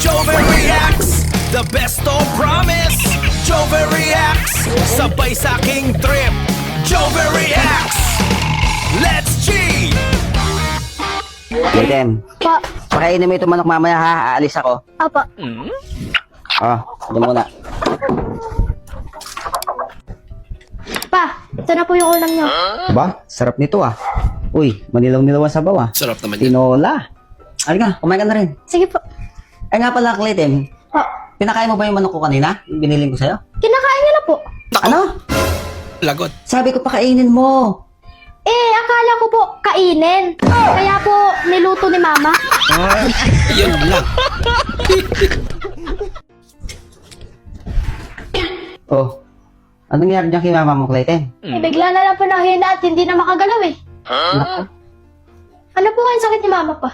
Jover reacts, the best of promise. Jover reacts, sabay sa aking trip. Jover reacts, let's G! Litem, Pa, pakainin mo ito manok mamaya ha, aalis ako. apa. Oh, diyan muna. Pa, ito na po yung ulam nyo. Ba, sarap nito ah. Uy, manilaw-nilaw ang sabaw ah. Sarap naman yan. Tinola. Halika, kumain ka na rin. Sige po. Ay nga pala, Litem, Pa, pinakain mo ba yung manok ko kanina? Yung biniling ko sa'yo? kinakain nyo na po. Ano? Lagot. Sabi ko pakainin mo. Akala ko po kainin. Kaya po niluto ni mama. Yun lang. Oh, anong nangyari dyan kay mama mo, Litem? Bigla na lang po nahina at hindi na makagalaw eh. Naku. Ano po kayong sakit ni mama pa?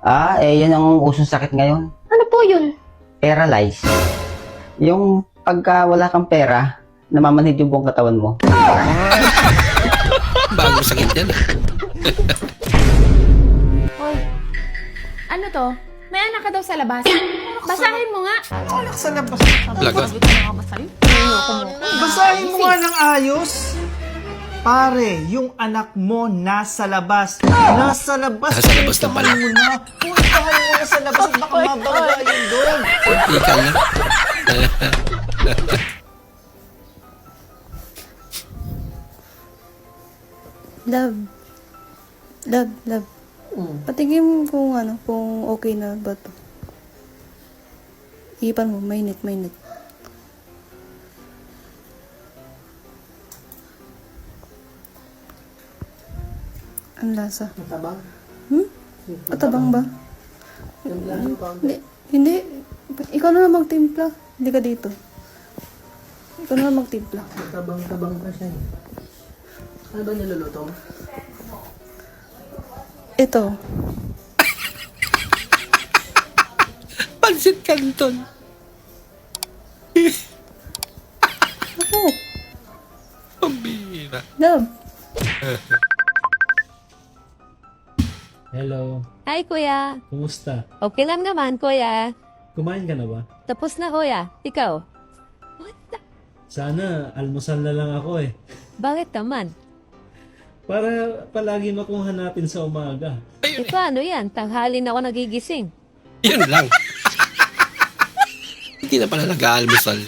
Ah, yan ang usong sakit ngayon. Ano po yun? Paralyze. Yung pagka wala kang pera, namamanhid yung buong katawan mo. Bagong sakit yan. Hoy, ano to? May anak ka daw sa labas. Basahin mo nga. Lagot. Basahin mo nga ng ayos. Pare, yung anak mo nasa labas. Nasa labas. Nasa labas na pala. Puntahan mo na. Puntahan mo na sa labas at baka mabangga yun doon. Ikal na. Love. Love. Patingin kung ano, kung okay na ba to. Ipan mo, mainit. Ang lasa. Matabang. Matabang ba? Hindi. Ikaw na lang magtimpla. Hindi ka dito. Ikaw na lang magtimpla. Matabang pa siya. Ano ba niluluto mo? Ito. Pansit Canton. Ako. Pambira. Love. Hello, Hi, kuya. kumusta? Okay lang naman, kuya. Kumain ka na ba? Tapos na, kuya. Ikaw? Sana almusal na lang ako eh. Bakit naman? Para palagi mo akong hanapin sa umaga. E paano yan? Tanghali na ako nagigising. Yun lang. Hindi na pala nag-aalmusal.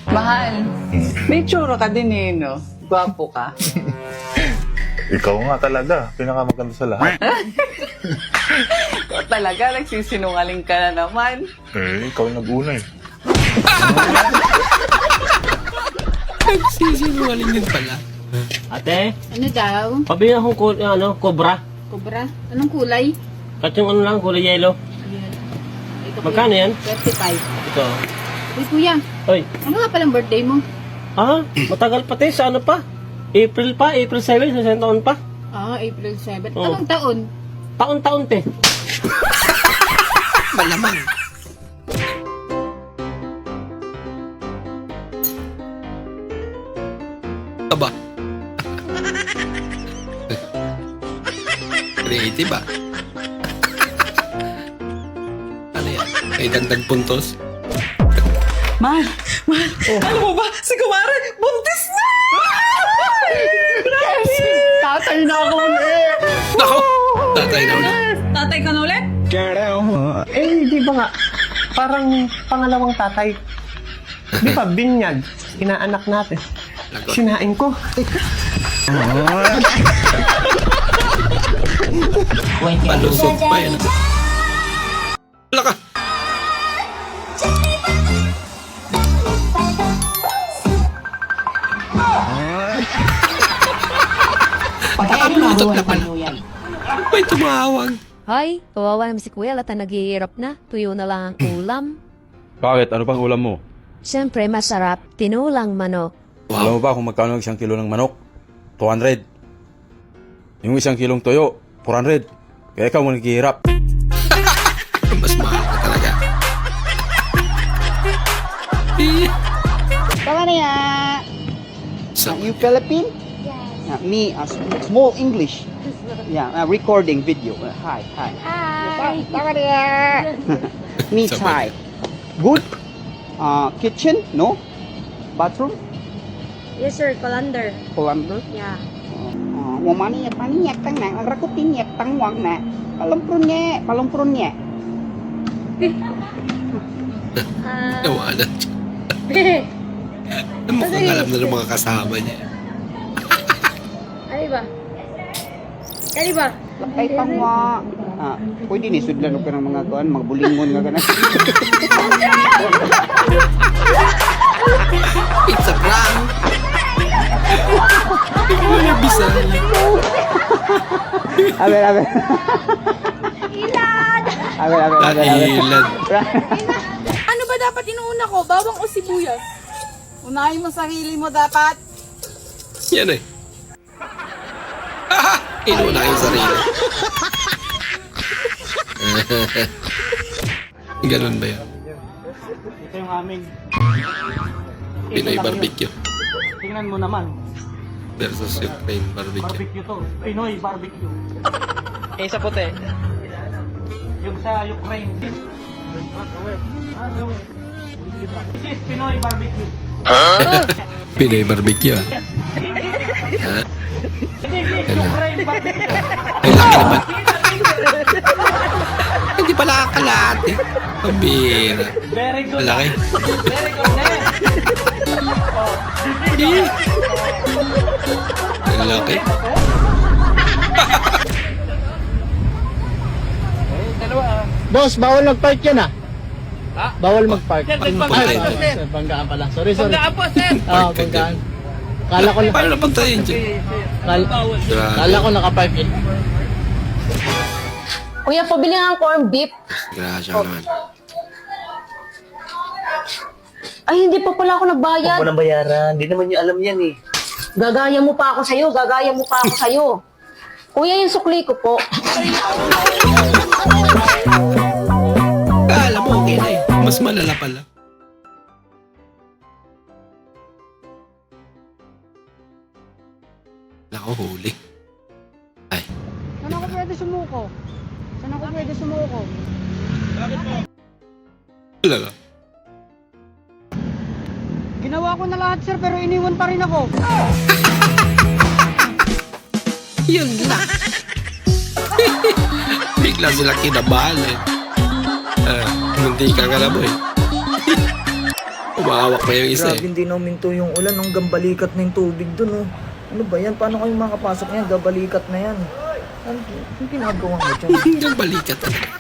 Mahal, may tsura ka din eh, no? Gwapo ka. Ikaw nga talaga, pinakamaganda sa lahat. Ikaw talaga, nagsisinungaling ka na naman. Ikaw nag-una eh. Nagsisinungaling din pala. Ate, Ano daw? pabili akong cobra. Cobra? Anong kulay? At yung ano lang, kulay yellow. Ito, Magkano yan? 35. Ito. Uy, kuya. Oy, Ano nga palang birthday mo? matagal pati sa ano pa? April 7, sa isang taon pa. April 7. Oh. Anong taon? Taon-taon te. Malamang. Aba. Creative ah. Ano yan? May dagdag puntos? Mahal, alam mo ba, si Kumare, buntis na! Tatay na ako ulit! Nako! Tatay na ulit. Tatay ka na ulit? Di ba nga? Parang pangalawang tatay. Di ba, binyag, inaanak natin. Lagot. Sinain ko. Palusot pa yun. Wala ka! Nakapulutot na pala. May tumawag. Hoy, kawawa naman si kuya. Lata naghihirap na. Tuyo na lang ang ulam. Bakit? Ano pang ulam mo? Siyempre, masarap. Tinulang manok. Alam mo ba kung magkano ang 1 kilo ng manok? 200. Yung 1 kilong toyo, 400. Kaya ikaw mo naghihirap. Mas mahal ka talaga. Tama na ya. So, You Philippine? Yes. Me, small English. Yeah, recording video. Hi. Hi! Me, Thai. Good. Kitchen? No? Bathroom? Yes, sir. Colander. Colander? Yeah. Maniyak tang nang rakutinyak tang wang na. Palumpron-nye. Nawalan siya. Mukhang alam na ng mga kasama niya. Ano ba? Ano ba? Lakay pangwa. Pwede ni sudlan ka ng mga kuan, mga bulingon nga kana. It's a prank! Wala bisa. Aber. Ilan. Ano ba dapat inuuna ko? Bawang o sibuyas? Unahin mo sarili mo dapat. Yan eh. Inuna yung sarili. Ganun ba yan? Ito yung aming Pinoy barbecue tingnan mo naman. versus Ukraine barbecue. Barbecue to. Pinoy barbecue. Sa puti. Yung sa Ukraine. This is Pinoy barbecue. Pinoy barbecue ah. This is Ukraine barbecue. Ay, laki naman. Hindi pala kakalat eh. Pambira. Very good. Malaki. Very good. Ang laki. Boss, bawal mag-park yan ah. Bawal mag-park. Banggaan pala. Sorry. Banggaan po, sir. Park ka Banggaan. Kala ko Paano napunta yun dyan? kala ko naka-park eh. Kuya, pabili nga ang corn beef. Grabe naman. Ay, hindi pa pala ako nagbayad. nang bayaran. Hindi naman niyo alam yan eh. Gagaya mo pa ako sa'yo. Kuya, yung sukli ko po. Alam mo, okay na eh. Mas malala pala. Nako, huli. Ay. Saan ako pwede sumuko? Talaga. Ginawa ko na lahat, sir, pero iniwan pa rin ako. Yun lang. Bigla sila kinabahan eh. Hindi ka kalabo eh. Umahawak pa yung isa eh. Grabe, hindi na uminto yung ulan. Hanggang balikat na yung tubig dun, oh. Ano ba yan? Paano kayo makapasok yan? Gabalikat na yan. Ano ginagawa mo dyan? Hanggang balikat na.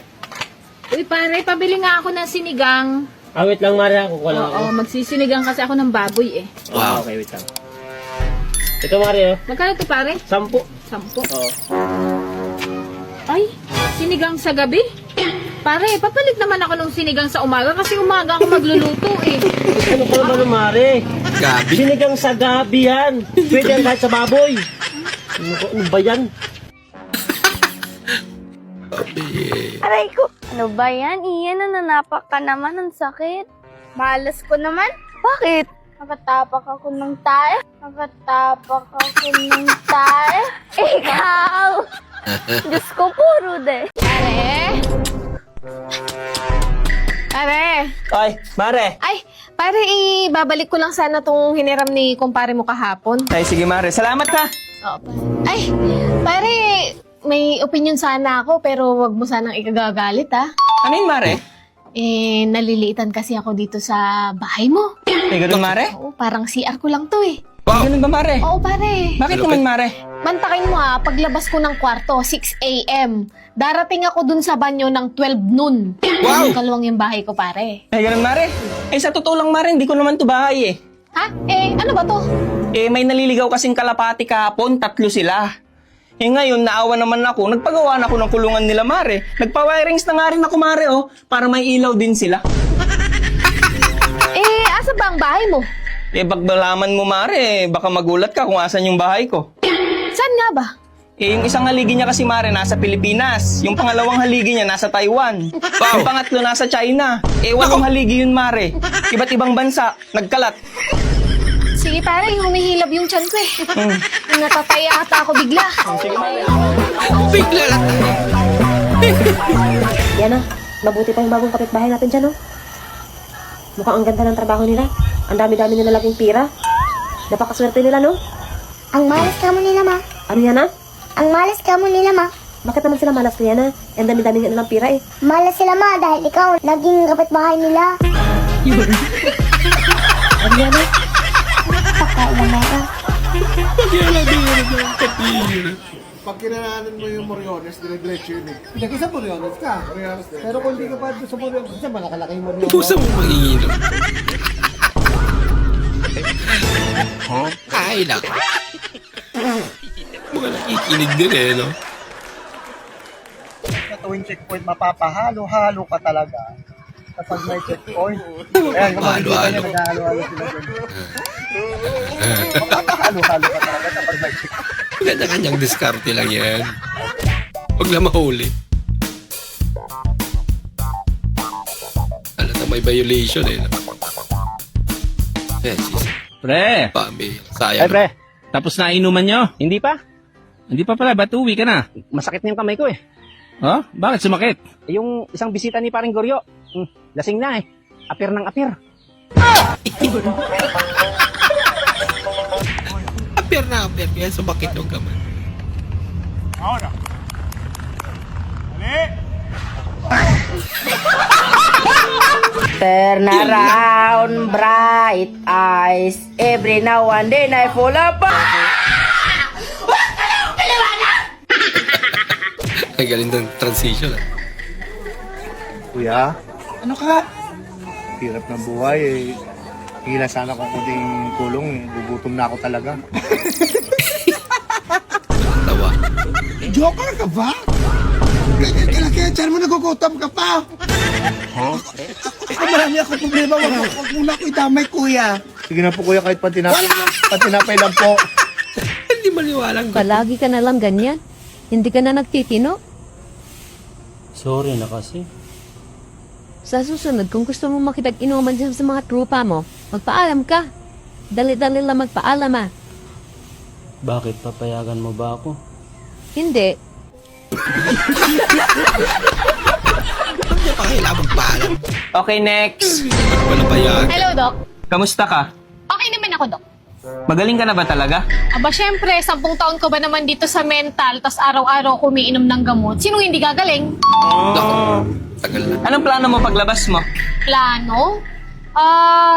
Uy, pare, pabili nga ako ng sinigang. Wait lang, Maria. Kukuha lang ako. Oo, magsisinigang kasi ako ng baboy eh. Wow. Okay, wait lang. Ito, Maria. Magkano to, pare? 10. 10. Oo. Ay, sinigang sa gabi? Pare, papalit naman ako ng sinigang sa umaga kasi umaga ako magluluto eh. Ano ka naman, Mare? Gabi. Sinigang sa gabi yan. Pwede yan kahit sa baboy. Ano ba yan? Aray ko. Ano ba yan? Iyan, nananapak ka naman. Ang sakit. Malas ko naman. Bakit? Nakatapak ako ng tae. Ikaw! Diyos ko, puro de. Pare! Ay, Mare. Ay, pare, ibabalik ko lang sana tong hiniram ni kumpare mo kahapon. Ay, sige, Mare. Salamat ha. Oo, pare. Ay, pare, may opinion sana ako pero wag mo sanang ikagagalit ha. Ano yun, Mare? Naliliitan kasi ako dito sa bahay mo. Ay, ganun, Mare? Oo, parang CR ko lang to eh. Wow. Ganun ba, Mare? Oo, pare. Bakit naman, Mare? Mantakin mo ha, paglabas ko ng kwarto, 6 a.m. Darating ako dun sa banyo ng 12 noon. Wow! Kalawang yung bahay ko, pare. Ay, ganun, Mare? Eh, sa totoo lang, Mare, hindi ko naman to bahay eh. Ha? Ano ba to? Eh, may naliligaw kasing kalapati kahapon, 3 sila. Eh ngayon, naawa naman ako, nagpagawa na ako ng kulungan nila, Mare. Nagpa-wirings na nga rin ako, Mare, oh, para may ilaw din sila. Asa ba ang bahay mo? Eh, bagbalaman mo, Mare, baka magulat ka kung asan yung bahay ko. Saan nga ba? Eh, yung isang haligi niya kasi, Mare, nasa Pilipinas. Yung pangalawang haligi niya, nasa Taiwan. Wow. Yung pangatlo, nasa China. Eh, 8 haligi yun, Mare. Iba't ibang bansa, nagkalat. Sige Actually, parang humihilab yung tiyan ko eh. Natataya ata ako bigla. Bigla lang. Yan na, mabuti pa yung bagong kapitbahay natin dyan, no? Mukhang ang ganda ng trabaho nila. Ang dami-dami nila laging pira. Napakaswerte nila, no? Ang malas ka mo nila, ma. Ano yan, ha? Ang malas ka mo nila, ma. Bakit naman sila malas niya na? Ang dami-dami nilang pira, eh. Malas sila, ma, dahil ikaw naging kapitbahay nila. Ano yan, ha? Pakailamera. Pag kinananan mo yung Moriones, dire-diretso yun eh. Hindi ka sa Moriones ka. Pero kung hindi ka pa doon sa Moriones, kasi malakalaki yung Moriones. Pusa mo manginginom. Ay, naku. Mga nakikinig din eh, no? Sa tuwing checkpoint, mapapahalo-halo ka talaga. Kapag may checkpoint. Ayan, kung makikita niya, naghahalo-halo sila dun. Mapapahalo-halo ka talaga kapag may checkpoint. Kanya-kanyang diskarte lang yan. Huwag lang mahuli. Alam na may violation eh. No? Eh, sis. Pre, Pami. Sayang. tapos na inuman nyo? Hindi pa. Hindi pa pala, ba't uwi ka na? Masakit na yung kamay ko eh. Oh? Bakit sumakit? Yung isang bisita ni paring Goryo, lasing na eh. Apir ng apir. Apir. Kaya sumakit yung kamay. Turn around, bright eyes. Every now and then I fall apart. Ang galing ng transition ah. Kuya? Ano ka? Hirap ng buhay eh. Hila sana kung kunting kulong eh. Gugutom na ako talaga. Tawa. Joker ka ba? Ganyan ka lang kaya dyan mo nagugutom ka pa. Ako marami ako problema. Huwag muna ako idamay, kuya. Sige na po, kuya, kahit patinapay lang po. Hindi maliwalang. Palagi ka na lang ganyan. Hindi ka na nagtitino. Sorry na kasi. Sa susunod, kung gusto mo makipag-inuman dyan sa mga trupa mo, magpaalam ka. Dali-dali lang magpaalam ah. Bakit papayagan mo ba ako? Hindi. Hindi pa kailangan magpaalam. Okay, next. Ano pala pa yan? Hello, Doc. Kamusta ka? Okay naman ako, Doc. Magaling ka na ba talaga? Aba, syempre, 10 taon ko ba naman dito sa mental, tas araw-araw ko umiinom ng gamot. Sinong hindi gagaling? Naku. Tagal na. Anong plano mo paglabas mo? Plano?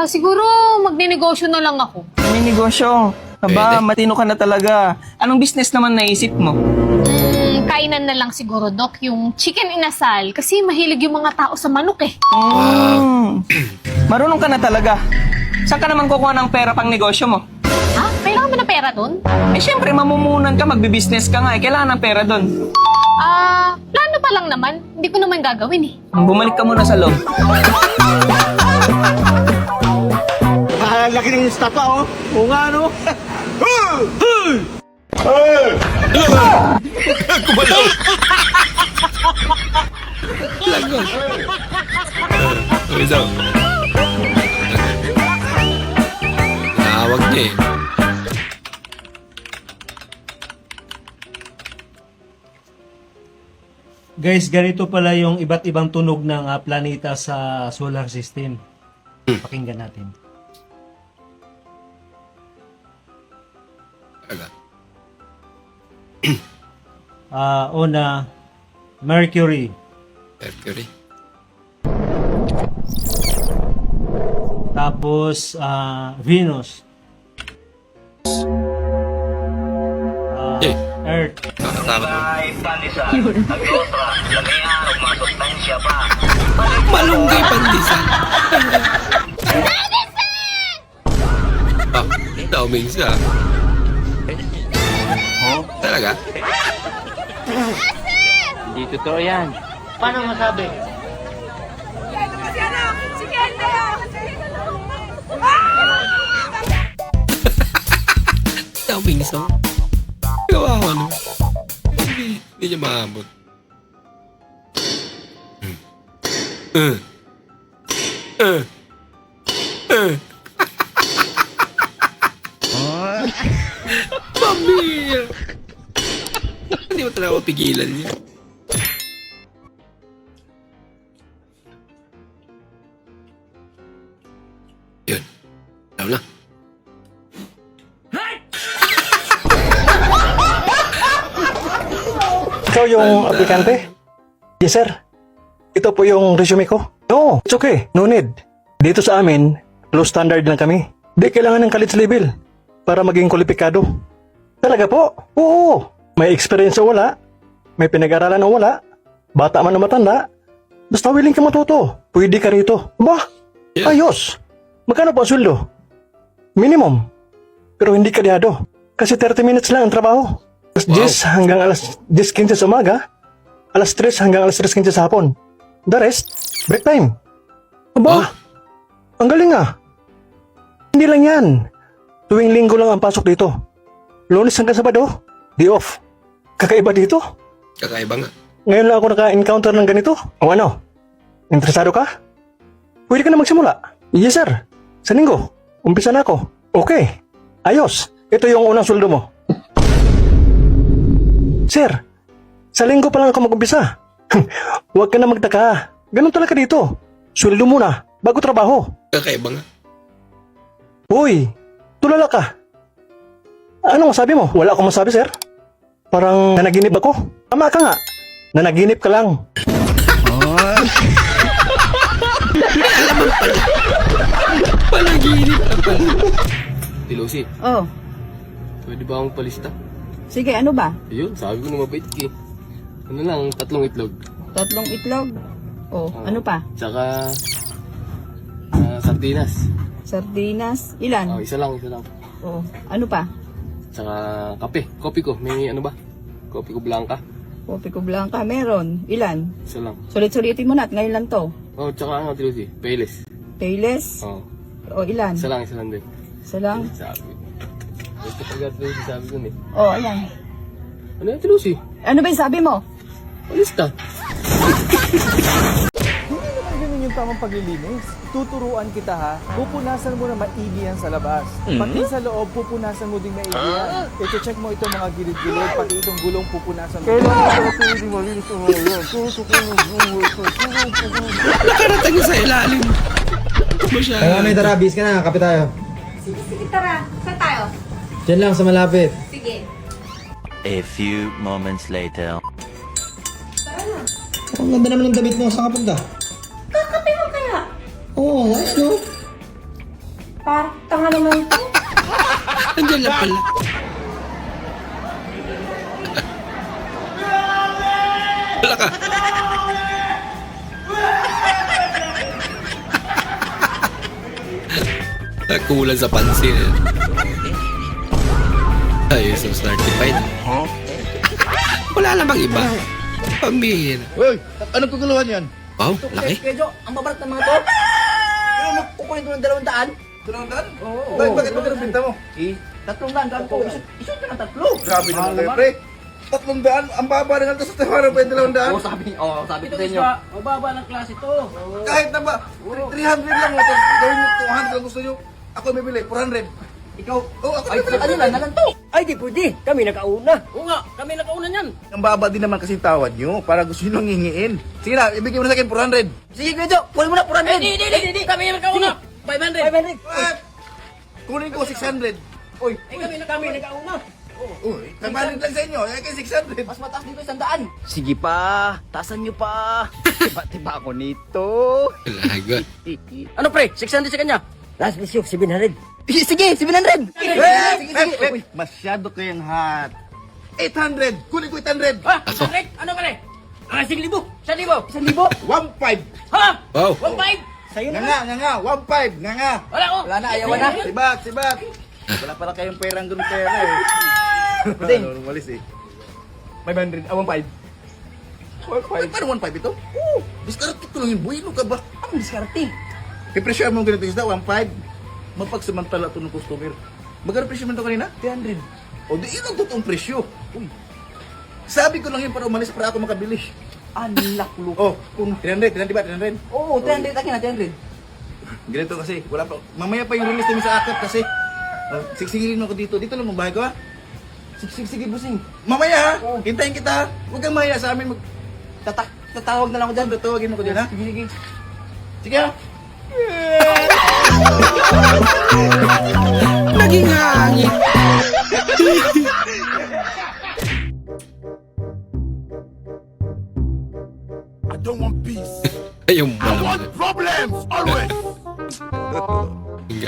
Siguro magne-negosyo na lang ako. May negosyo. Aba, Pwede. matino ka na talaga. Anong business naman naisip mo? Kainan na lang siguro, Doc, yung chicken inasal. Kasi mahilig yung mga tao sa manok eh. Marunong ka na talaga. Saan ka naman kukuha ng pera pang negosyo mo? Ha? Kailangan mo na pera dun? Eh syempre, mamumunan ka, magbibusiness ka nga. Eh, kailangan ng pera doon. Plano pa lang naman. Hindi ko naman gagawin eh. Bumalik ka muna sa loob. Laki ng istapa, oh. Oo nga, no? Kumalaw. Lagot. Uy, daw. Tawag niya eh. Guys, ganito pala yung iba't ibang tunog ng planeta sa solar system. Pakinggan natin. Agad. Una, Mercury. Mercury. Tapos, Venus. Eh. Earth. Nakakatakot mo. Malunggay pandisan. Dauming siya. Talaga? Hindi totoo yan. Paano masabi? Dauming siya. Gawa ko ano. Hindi niya maabot. Wala ko pigilan niya. Yun. Alam na. Ikaw yung aplikante? Yes, sir. Ito po yung resume ko. No, it's okay. No need. Dito sa amin, low standard lang kami. Di kailangan ng college level para maging kwalipikado. Talaga po? Oo. May experience o wala, may pinag-aralan o wala, bata man o matanda, basta willing ka matuto, pwede ka rito. Ba? Ayos. Magkano po ang sweldo? Minimum. Pero hindi kadyado. Kasi 30 minutes lang ang trabaho. Alas 10 hanggang alas 10:15 sa umaga, alas 3 hanggang alas 3:15 sa hapon. The rest, break time. Aba, ang galing ah. Hindi lang yan. Tuwing linggo lang ang pasok dito. Lunes hanggang Sabado, day off. Kakaiba dito. Kakaiba nga. Ngayon lang ako naka-encounter ng ganito. O ano? Interesado ka? Pwede ka na magsimula. Yes sir. Sa linggo. Umpisa na ako. Okay. Ayos. Ito yung unang sweldo mo. Sir, sa linggo pa lang ako mag-umpisa. Huwag ka na magtaka. Ganun talaga dito. Sweldo muna, bago trabaho. Kakaiba nga. Uy, tulala ka. Anong masabi mo? Wala akong masabi, sir. Parang nanaginip ako. Tama ka nga. Nanaginip ka lang. Alam mo pala. Panaginip ka pala. Lucy, Oh, pwede ba akong palista? sige, ano ba? Ayun, sabi ko na mabait ka eh. Ano lang, 3 itlog. 3 itlog? Oh, ano pa? Tsaka, sardinas. Sardinas? Ilan? Oh, isa lang. Oh, ano pa? Tsaka, kape. Kopi ko, may ano ba? Kopi ko blanca. Kopi ko blanca, meron. Ilan? Isa lang. Sulit-sulitin mo na at ngayon lang to. Oh, tsaka ano, Lucy? Payless. Payless? Oh, O, ilan? isa lang din. Isa lang? Sabi. Basta pag Lucy, sabi ko eh. Oh, ayan. Ano yan, Lucy? Ano ba yung sabi mo? Palista. Ganun yung tamang paglilinis. Tuturuan kita ha. Pupunasan mo na maigi yan sa labas. Pati sa loob, pupunasan mo din maigi yan. I-check mo itong mga gilid-gilid, pati itong gulong pupunasan mo. Nakarating ko sa ilalim. Kaya may tara, bis ka na, kapit tayo. Sige, tara. Saan tayo? Diyan lang sa malapit. Sige. A few moments later. Ang ganda naman ng damit mo, saan ka punta? Kakape mo kaya? Oo, ayos no? Parang tanga naman ito. Andiyan lang pala. Wala ka. Kulang sa pansin. Ay, so certified. Wala namang iba. Pambihira. Uy, anong kaguluhan yan? Wow, laki. Kedyo, ang babarat ng mga to. Pero kukunin ko ng 200. 200? Oo. Bakit mo pinta mo? 300 daan ko. Isot ka ng 3. Grabe naman kayo, pre. 300? Ang baba rin ito sa tawaran pa yung 200? Sabi ko sa inyo. Mababa ng klase to. Kahit na ba, 300 lang mo. Gawin nyo 200 lang gusto nyo. Ako may bili, 400. Ikaw, Oo, ako ay, may bili. ano lang, nalang to. Ay, di pwede. Kami nakauna. Oo nga, kami nakauna niyan. Ang baba din naman kasi tawad nyo para gusto nyo nang hingiin. Sige na, ibigay mo na sa akin 400. Sige, Kedyo, kunin mo na 400. Hindi. Kami nakauna. 500. Kunin ko 600. Uy, kami nakauna. Uy, 500 lang sa inyo. Ay, kay 600. Mas mataas dito 100. Sige pa, tasan nyo pa. Tiba-tiba ako nito. Lagot. Ano pre, 600 sa kanya. Last issue, 700. Sige, 700. Sige. Masyado kayong hot. 800. Kunin ko 800. Ha? 800? Ano ka rin? 1,000. 1,000. 1.5. Ha? Wow. 1,500? Sa'yo na. Nga. 1.5. Nga. Wala ko. Wala na, ayaw na. Sibat. Wala pala kayong perang ganun pera eh. Ano, umalis eh. 500, 1.5. 1.5? Paano 1.5 ito? Oo. Diskarte ko lang yun. Buwino ka ba? Anong diskarte? I-pressure mo ganito isda, 1.5. Mapagsamantala ito ng customer. Magkano presyo mo ito kanina? 300. O di yun ang totoong presyo. Uy. Sabi ko lang yun para umalis para ako makabili. Anak lo. Oh, 300 ba? 300? Oo, 300 akin na 300. Ganito kasi, wala pa. Mamaya pa yung release namin sa akap kasi. Sigsigilin mo ako dito. Dito lang magbahay ko ha. Sige, busing. Mamaya ha. Hintayin kita. Huwag kang mahiya sa amin. Tatawag na lang ako dyan. Tatawagin mo ko dyan ha. Sige. Sige ha. Naging hangin. I don't want peace. Ayaw mo I naman. want problems always.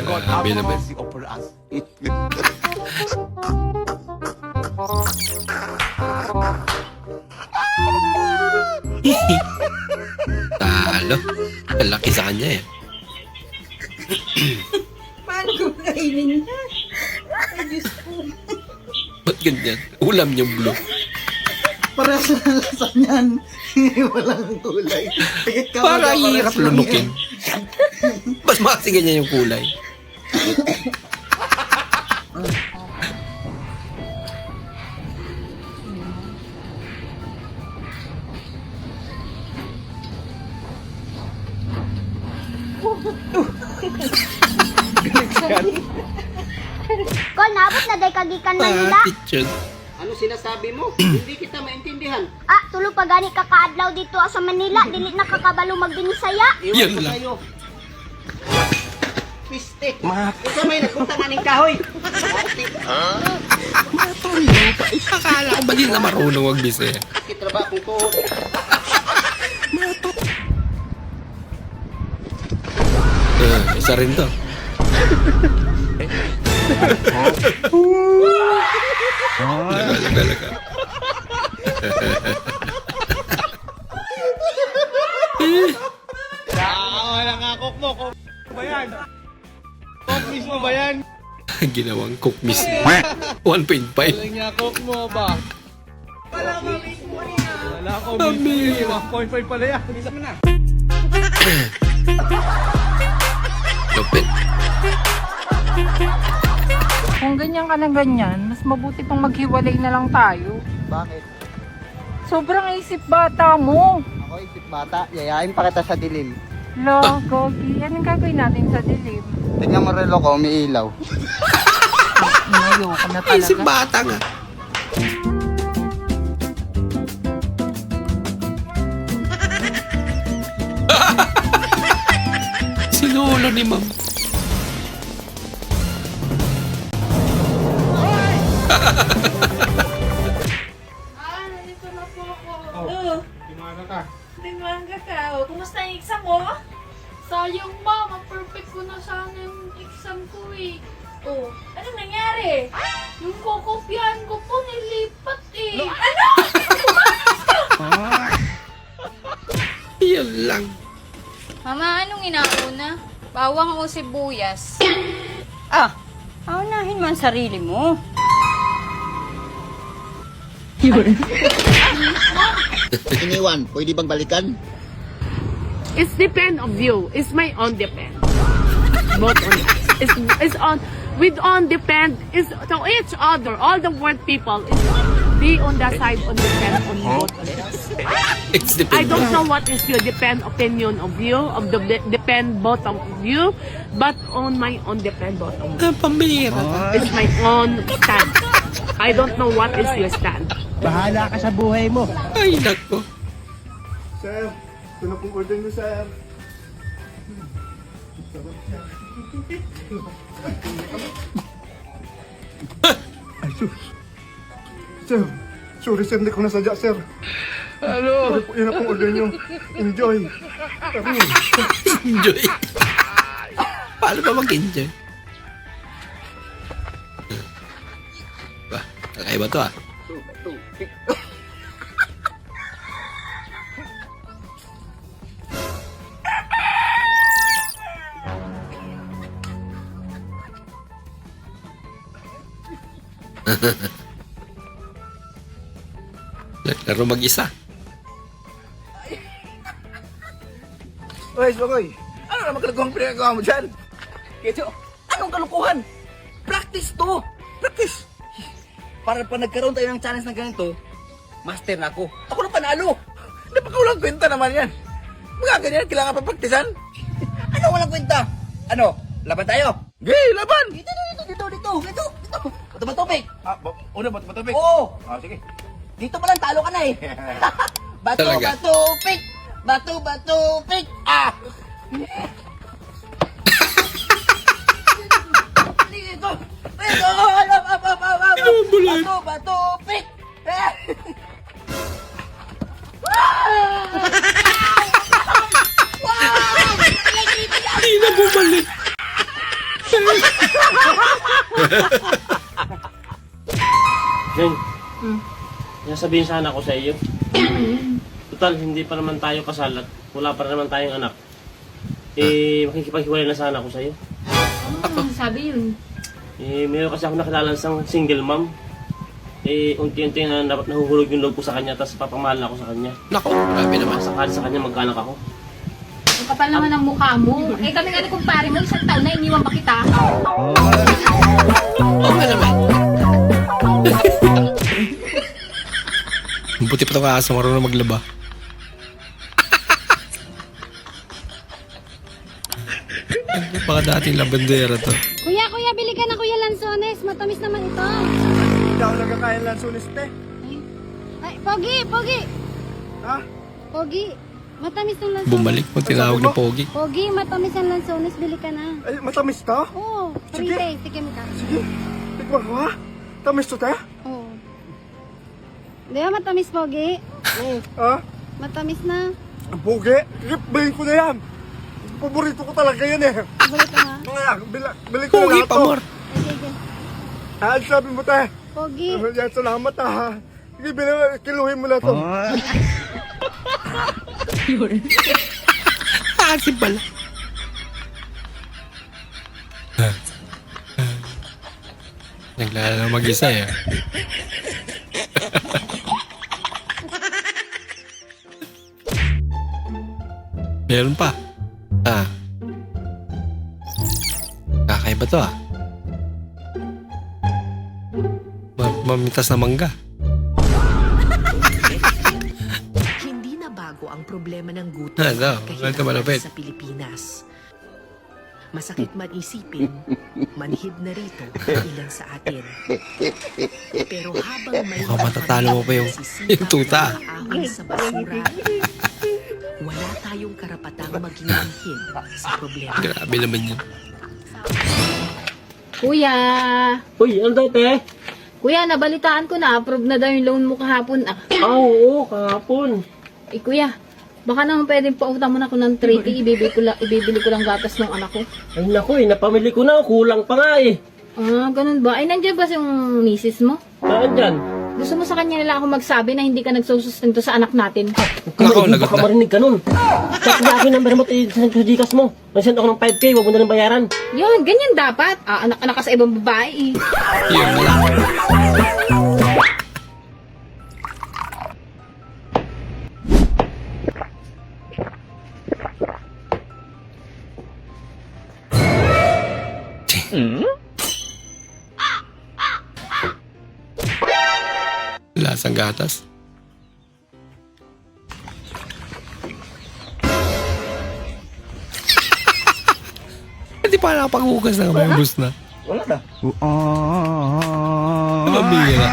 God have mercy upon us. Talo. Ang laki sa kanya eh. Paano ko kainin niya? Ay, Diyos ko. Ba't ganyan? Ulam niyang blue. Parehas na lasa niyan. Walang kulay. Tikit ka Para parehas hirap lang lumukin. Mas makasi ganyan yung kulay. Kol, naabot na day kagikan Manila. Teacher. Ano sinasabi mo? Hindi kita maintindihan. Ah, tulog pa gani ka kaadlaw dito sa Manila. Dili na kakabalo magbinisaya. Yan lang. Piste. Ikaw may nagpunta nga ng kahoy. Akala ko ba din na marunong magbisaya? Kitrabaho ko. Isa rin to. Laga. Wala nga cook mo. Ba yan? Cook mismo ba yan? Ginawang cook mismo. 1.5. Walang niya cook mo ba? Wala ko mismo. 1.5 pala yan. Isa mo na. Lupit. Kung ganyan ka na ganyan, mas mabuti pang maghiwalay na lang tayo. Bakit? Sobrang isip bata mo. Ako isip bata. Yayain pa kita sa dilim. Lo, Gogi, anong gagawin natin sa dilim? Tingnan mo relo ko, umiilaw. Ayoko na talaga. Isip bata nga. Sinulo ni ma'am. Nandito na po ako. Timanga ka. Timanga ka. Oh, kumusta yung exam mo? Sayang mama, perfect ko na sana yung exam ko eh. Oh, anong nangyari? Yung kokopyahan ko po nilipat eh. Ano? Yan lang. Mama, anong inauna? Bawang o sibuyas? Ah, paunahin mo ang sarili mo. Iniwan, pwede bang balikan? It's depend of you. It's my own depend. Both on us. It's on with on depend is to each other. All the world people is be on the side on depend on both of us. It's I depend. don't know what is your depend opinion of you of the depend both of you, but on my own depend both of you. Pambira. It's my own stand. I don't know what is your stand. Bahala ka sa buhay mo. Ay, nako. Sir, ito na pong order niyo, sir. Ay, sus. Sir, sorry sir, hindi ko nasadya, sir. Ano? Yun na pong order niyo. Enjoy. Enjoy. Paano ba mag-enjoy? Ba, kakaiba to ah. Naglaro mag-isa. Oy, Sokoy. Ano naman kalakuhang pinagawa mo dyan? Kecho, anong kalukuhan? Practice to! Practice! Para pa nagkaroon tayo ng challenge na ganito, master na ako. Ako na panalo! Hindi pa ka walang kwenta naman yan. Mga ganyan, kailangan pa praktisan. Ano walang kwenta? Ano? Laban tayo? Gay, laban! Dito! Bato-batupik. Una, bato-batupik? Oo. Sige. Dito pa lang, talo ka na eh. Bato-batupik. Bato-batupik. Dito. Bato-batupik. Hindi na bumalik. Jen, sabihin sana ako sa iyo. Total, hindi pa naman tayo kasal at wala pa naman tayong anak. Makikipaghiwalay na sana ako sa iyo. Ano sabi yun? Meron kasi ako nakilala isang single mom. Unti-unti na nahuhulog yung loob ko sa kanya, tapos papamahal na ako sa kanya. Nako, grabe naman. Sakali sa kanya magkaanak ako. Ang kapal naman ng mukha mo. Kami nga ni kumpare mo, isang taon na iniwan pa kita. Okay naman. Buti pa itong aso, marunong maglaba. Baka dating labandera to. Kuya, bili ka na Kuya Lanzones. Matamis naman ito. Hindi ako nagkakain lang suniste. Ay, Pogi. Ha? Pogi. Matamis ng Lanzones. Bumalik mo, tinawag ni Pogi. Pogi, matamis ang Lanzones. Bili ka na. Ay, matamis to? Oo. Sige. Free taste. Tikim ka. Sige. Tikman ko ha? Tamis to, te? Oo. Di ba matamis, Pogi? Ha? Matamis na. Ang pugi. Bilhin ko na yan. Paborito ko talaga yan eh. Paborito nga. Bili ko na Pogi lahat pa, to. Mor. Sige. Ano sabi mo, te? Pogi. Yan, salamat ha. Sige, kiluhin mo na to. Asim pala. Naglala na mag-isa eh. Meron pa. Kakaiba to ah. Mamitas na mangga. Hindi na bago ang problema ng gutom kahit malapit sa Pilipinas. Masakit man isipin, manhid na rito ang ilan sa atin. Pero habang may Mukhang matatalo mo pa yung tuta. ahon sa basura, wala tayong karapatang maging manhid sa problema. Grabe naman yun. Kuya! Uy, ano daw, te? Kuya, nabalitaan ko na. Approve na daw yung loan mo kahapon. Oo, kahapon. Kuya, baka naman pwedeng pautang mo na ako ng 3K. Ibibili ko lang gatas ng anak ko. Ay naku, napamili ko na. Kulang pa nga eh. Ganun ba? Ay, nandiyan ba yung misis mo? Saan dyan? Gusto mo sa kanya nila ako magsabi na hindi ka nagsusustento sa anak natin? Nako, lagot Baka na. marinig ka nun. Check na akin number mo, send ko Gcash mo. Nasend ako ng 5K, huwag mo na lang bayaran. Yun, ganyan dapat. Anak-anak ka sa ibang babae eh. Yun na lang. Lasang gatas. Hindi pa nakapaghugas na kamay, bus na. Wala na. Mabira.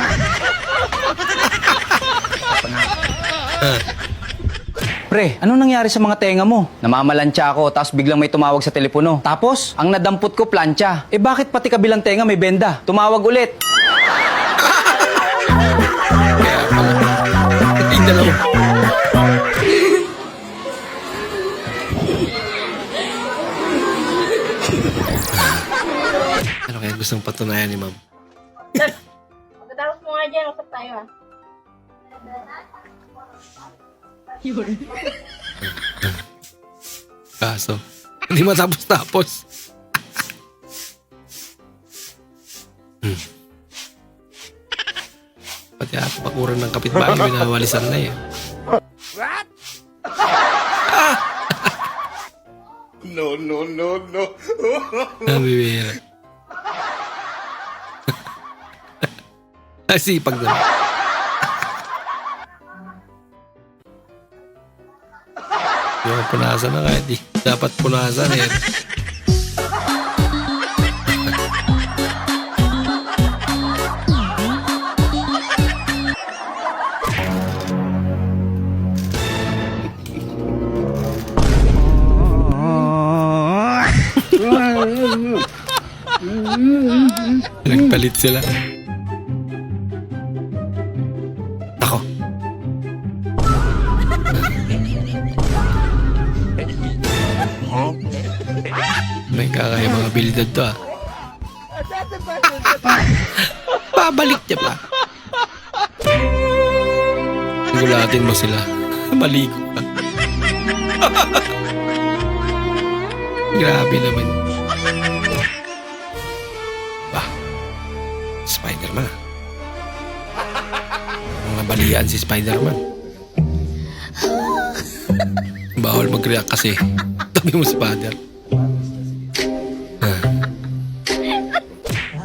Pre, ano nangyari sa mga tenga mo? Namamalansya ako, tapos biglang may tumawag sa telepono. Tapos, ang nadampot ko plancha. Bakit pati kabilang tenga may benda? Tumawag ulit. Yung dalawa. Ano kaya gustong patunayan ni ma'am? Pagkatapos mo nga dyan, usap tayo ah. Kaso, hindi matapos-tapos. Pati ata pakuran ng kapitbahay, binawalisan na eh. What? No. Nabibira. Sipag na. Yung punasan na kahit di dapat punasan eh. Galit sila. Ako. May kakaya mga abilidad to ah. Babalik niya pa. Gulatin mo sila. Maligo ka. Grabe naman. Bah, Spider-Man ah. Mga balian si Spider-Man. Bawal mag-react kasi. Tabi mo si Father.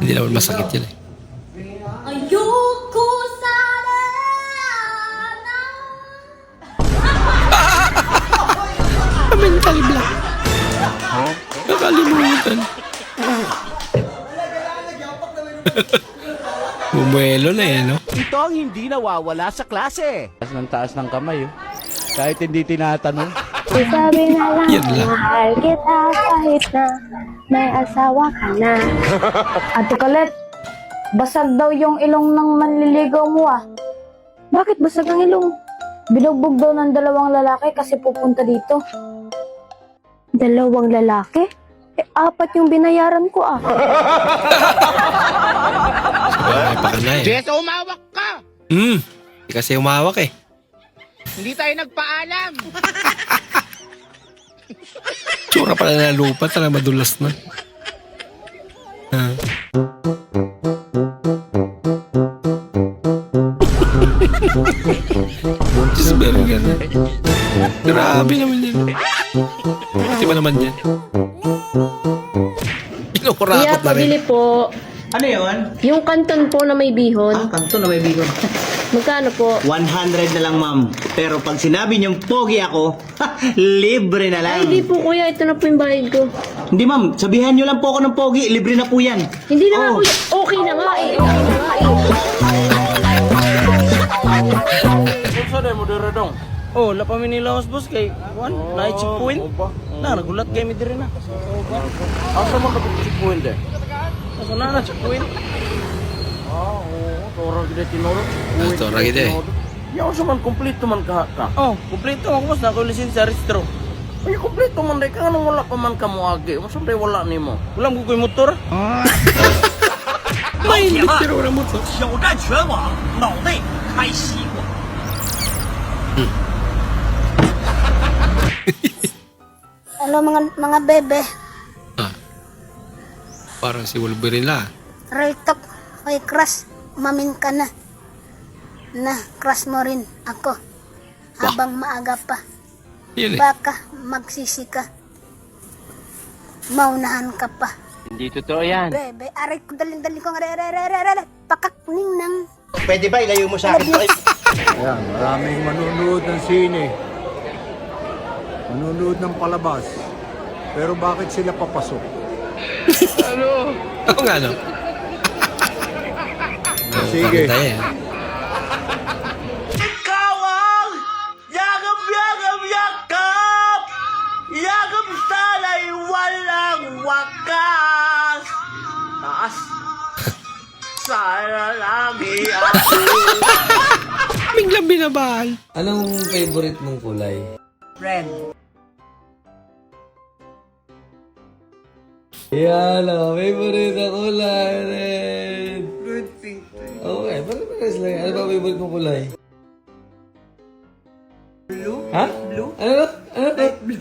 Hindi naman masakit yun eh. Ayoko sana Mental block. Nakalimutan. Bumuelo na eh, no? Ito ang hindi nawawala sa klase. Taas ng kamay, oh. Kahit hindi tinatanong. Sabi na lang, Yan lang. mahal kita kahit na may asawa ka na. Ate Colette, basag daw yung ilong ng manliligaw mo ah. Bakit basag ang ilong? Binugbog daw ng 2 lalaki kasi pupunta dito. 2 lalaki? 4 yung binayaran ko ah. Sabay pa ka na eh. Jess, umawak ka! Hindi kasi umawak eh. Hindi tayo nagpaalam! Tsura pala na lupa, talaga madulas na. Just very good. Grabe naman yan. Pati ba naman yan? Kinukurakot na rin. po. Ano yun? Yung kanton po na may bihon. Kanto na may bigon. Magkano po? 100 na lang, ma'am. Pero pag sinabi niyong pogi ako, libre na lang. Ay, hindi po kuya. Ito na po yung bayad ko. Hindi, ma'am. Sabihan niyo lang po ako ng pogi. Libre na po yan. Hindi na nga kuya. Okay na nga eh. Okay na nga eh. Saan mo dira dong? Oh, la pa minilawas boss kay Juan, na checkpoint. Na nagulat kay mi diri na. Asa man ka checkpoint eh? Asa na checkpoint? Oo, tora gid tinoro. Tora gid eh. Yaw sa man kompleto man ka. Oh, kompleto ako boss na ko lisensya registro. Ay, kompleto man dai ka nang wala pa man ka moagi. Mo siyempre wala nimo. Wala mo koy motor. May litero na motor. 挑战全网，脑内开西瓜。 Hello mga bebe. Parang si Wolverine la. Real talk, may crush. Umamin ka na. Na crush mo rin ako. Habang maaga pa. Yun eh. Baka magsisi ka. Maunahan ka pa. Hindi totoo yan. Bebe, aray ko dalin ko. Pakakning ng... Pwede ba ilayo mo sa akin? Ayan, maraming manunood ng sine. Manunood ng palabas. Pero bakit sila papasok? Oo nga no. Sige. Maganda yan. Ikaw ang yakap, yakap, yakap! Yakap sana'y walang wakas! Taas! Sana lagi ako! Biglang binabahal. Anong favorite mong kulay? Red. Yan o, favorite na kulay. Red. Good thing. Okay, pag-pares lang. Ano ba favorite mong kulay? Blue. Ha? Blue. Ano? Ano? Light blue.